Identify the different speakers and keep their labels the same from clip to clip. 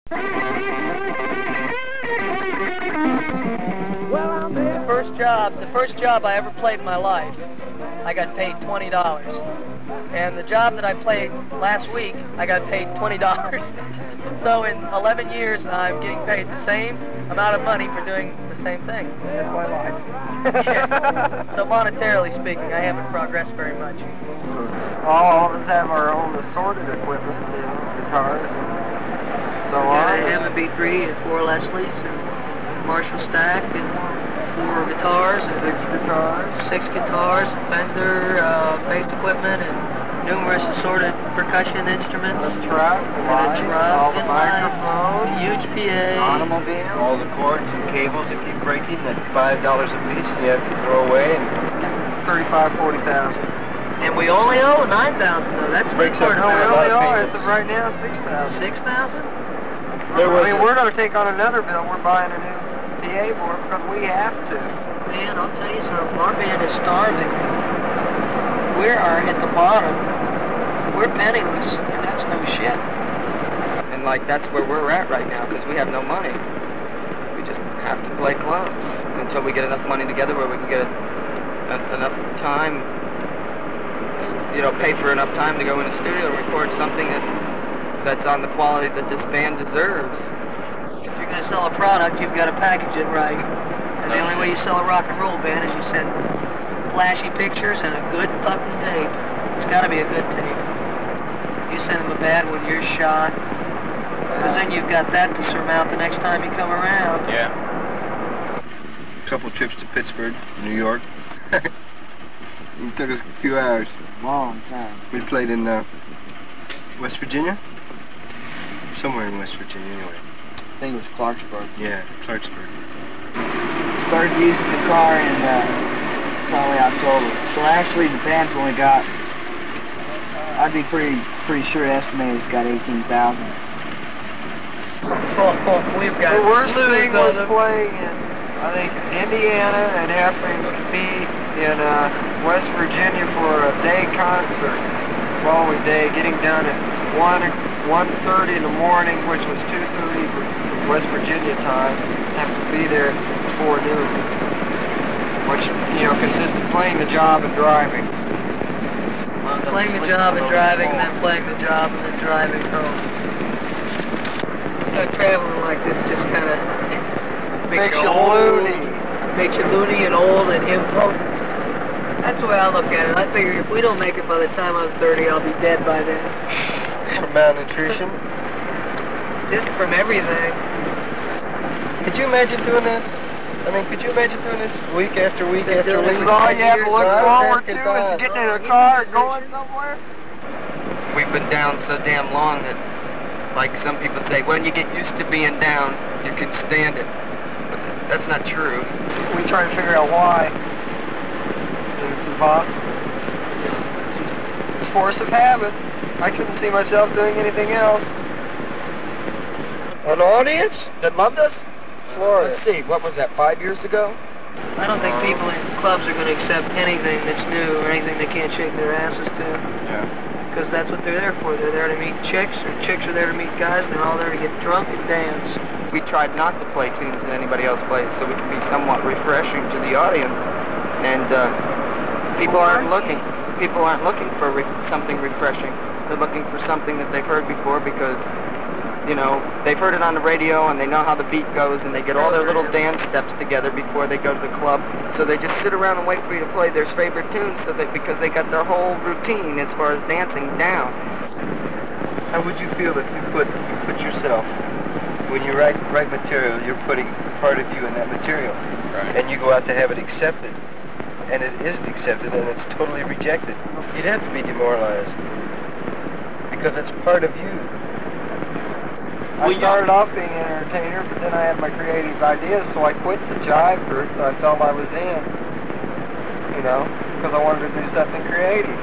Speaker 1: The first job I ever played in my life, I got paid $20. And the job that I played last week, I got paid $20. So in 11 years, I'm getting paid the same amount of money for doing the same thing. That's my life. Yeah. So monetarily speaking, I haven't progressed very much.
Speaker 2: All of us have our own assorted equipment, you know, guitars and so on.
Speaker 1: I have a B3 and 4 Leslies and Marshall Stack and 4 guitars, and 6 guitars, Fender, bass equipment, and numerous assorted percussion instruments.
Speaker 2: A truck, all the microphones,
Speaker 1: huge PA,
Speaker 2: automobile, all the cords and cables that keep breaking at $5 a piece, and you have to throw away, and 35, 40,000.
Speaker 1: And we only owe 9,000 though. That's big part.
Speaker 2: No, we only owe as of right now 6,000.
Speaker 1: 6,000?
Speaker 2: I mean, we're going to take on another bill. We're buying a new PA board because we have to.
Speaker 1: Man, I'll tell you something. Our band is starving. We are at the bottom. We're penniless, and that's no shit.
Speaker 3: And like that's where we're at right now because we have no money. We just have to play clubs until we get enough money together where we can get enough time, you know, pay for enough time to go in a studio and record something that's on the quality that this band deserves.
Speaker 1: If you're going to sell a product, you've got to package it right. And the only way you sell a rock and roll band is you send flashy pictures and a good fucking tape. It's got to be a good tape. You send them a bad one, you're shot. Because then you've got that to surmount the next time you come around.
Speaker 2: Yeah. A couple trips to Pittsburgh, New York. It took us a few hours.
Speaker 3: Long time.
Speaker 2: We played in West Virginia? Somewhere in West Virginia, anyway.
Speaker 3: I think it was Clarksburg.
Speaker 2: Yeah, Clarksburg.
Speaker 3: Started using the car in probably October. So actually the band's only got, I'd be pretty sure estimated it's got 18,000.
Speaker 1: We've got
Speaker 2: the worst thing was playing in, I think, Indiana and having to be in West Virginia for a day concert. The following day, getting done at 1:30 in the morning, which was 2:30 West Virginia time. Have to be there before noon, which, you know, consists of playing the job and driving.
Speaker 1: Well, playing the job and driving, and then playing the job and then driving home. You know, traveling like this just kind of
Speaker 2: makes you loony.
Speaker 1: Makes you loony and old and impotent. That's the way I look at it. I figure if we don't make it by the time I'm 30, I'll be dead by then.
Speaker 2: From malnutrition?
Speaker 1: Just from everything.
Speaker 2: Could you imagine doing this? I mean, could you imagine doing this week after week after week?
Speaker 1: All
Speaker 2: you have to look forward to is getting in a car and going somewhere?
Speaker 3: We've been down so damn long that, like some people say, when you get used to being down, you can stand it. But that's not true.
Speaker 2: We try to figure out why. It's impossible. It's force of habit. I couldn't see myself doing anything else. An audience that loved us? Florida.
Speaker 3: Let's see, what was that, 5 years ago?
Speaker 1: I don't think people in clubs are going to accept anything that's new or anything they can't shake their asses to.
Speaker 2: Yeah.
Speaker 1: Because that's what they're there for. They're there to meet chicks, or chicks are there to meet guys, and they're all there to get drunk and dance.
Speaker 3: We tried not to play tunes that anybody else plays so we can be somewhat refreshing to the audience. And people aren't looking for something refreshing. They're looking for something that they've heard before because, you know, they've heard it on the radio and they know how the beat goes and they get all their little dance steps together before they go to the club. So they just sit around and wait for you to play their favorite tunes because they got their whole routine as far as dancing down.
Speaker 2: How would you feel if you put yourself, when you write material, you're putting part of you in that material, right, and you go out to have it accepted, and it isn't accepted and it's totally rejected? You'd have to be demoralized because it's part of you. I started off being an entertainer, but then I had my creative ideas, so I quit the jive group that I felt I was in, you know, because I wanted to do something creative.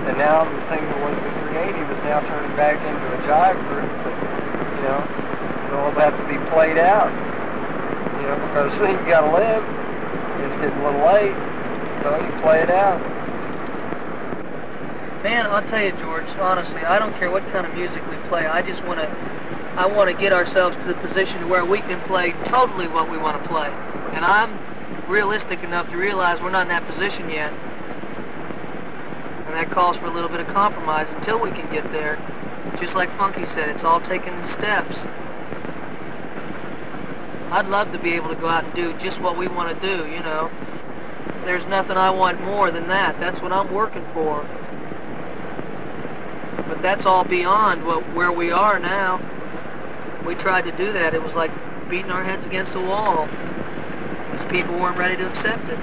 Speaker 2: And now the thing that was creative is now turning back into a jive group that, you know, it'll have to be played out, you know, because you gotta live. It's getting a little late, so you play it out.
Speaker 1: Man, I'll tell you, George, honestly, I don't care what kind of music we play. I want to get ourselves to the position where we can play totally what we want to play. And I'm realistic enough to realize we're not in that position yet. And that calls for a little bit of compromise until we can get there. Just like Funky said, it's all taken in steps. I'd love to be able to go out and do just what we want to do, you know. There's nothing I want more than that. That's what I'm working for. But that's all beyond where we are now. We tried to do that. It was like beating our heads against the wall, because people weren't ready to accept it.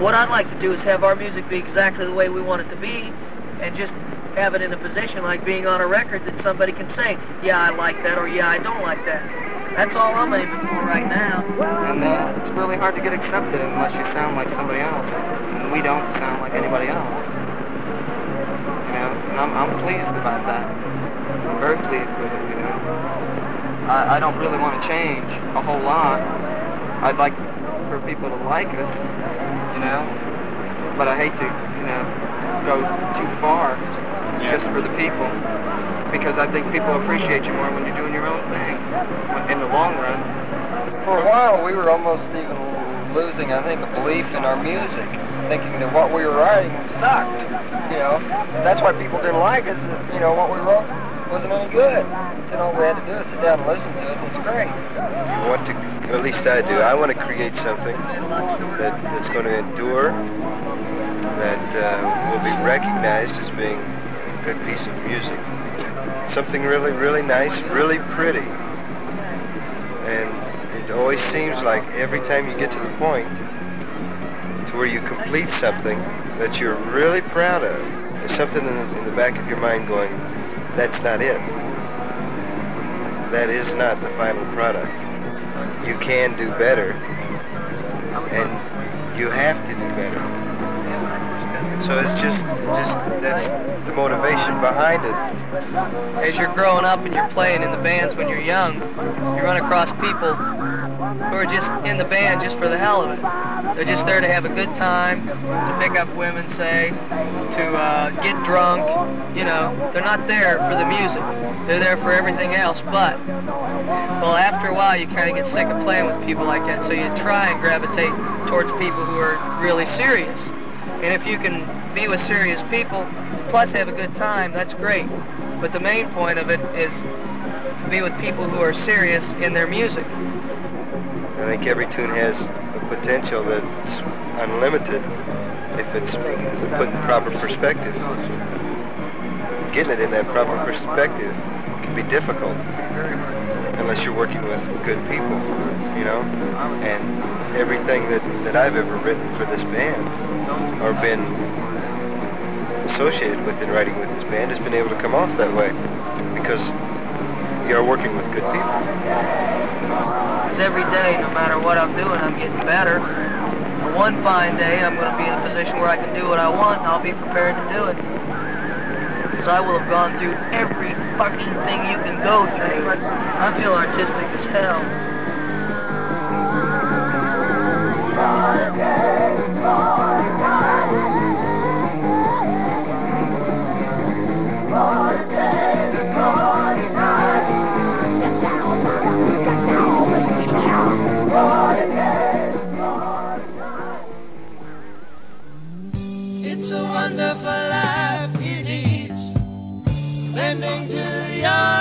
Speaker 1: What I'd like to do is have our music be exactly the way we want it to be, and just have it in a position like being on a record that somebody can say, yeah, I like that, or yeah, I don't like that. That's all I'm aiming for right now.
Speaker 3: And it's really hard to get accepted unless you sound like somebody else. And we don't sound like anybody else. You know, and I'm pleased about that. I'm very pleased with it, you know. I don't really want to change a whole lot. I'd like for people to like us, you know, but I hate to, you know, go too far just for the people, because I think people appreciate you more when you're doing your own thing in the long run.
Speaker 4: For a while, we were almost even losing, I think, a belief in our music, thinking that what we were writing sucked, you know. That's why people didn't like us, you know, what we wrote wasn't any good. Then all we had to do is sit down and listen to it, and it's great.
Speaker 2: You want to, at least I do, I want to create something that's going to endure, that will be recognized as being a good piece of music. Something really, really nice, really pretty. And it always seems like every time you get to the point to where you complete something that you're really proud of, there's something in the back of your mind going, that's not it. That is not the final product. You can do better, and you have to do better. So it's just that's the motivation behind it.
Speaker 1: As you're growing up and you're playing in the bands when you're young, you run across people who are just in the band just for the hell of it. They're just there to have a good time, to pick up women, say, to get drunk. You know, they're not there for the music. They're there for everything else, but, well, after a while you kind of get sick of playing with people like that, so you try and gravitate towards people who are really serious. And if you can be with serious people, plus have a good time, that's great. But the main point of it is to be with people who are serious in their music.
Speaker 2: I think every tune has a potential that's unlimited if it's put in proper perspective. Getting it in that proper perspective can be difficult unless you're working with good people, you know. And everything that I've ever written for this band or been associated with in writing with this band has been able to come off that way because you're working with good people.
Speaker 1: Because every day, no matter what I'm doing, I'm getting better. And one fine day, I'm going to be in a position where I can do what I want, and I'll be prepared to do it. Because I will have gone through every fucking thing you can go through. I feel artistic as hell.
Speaker 5: It's a wonderful life it is, bending to your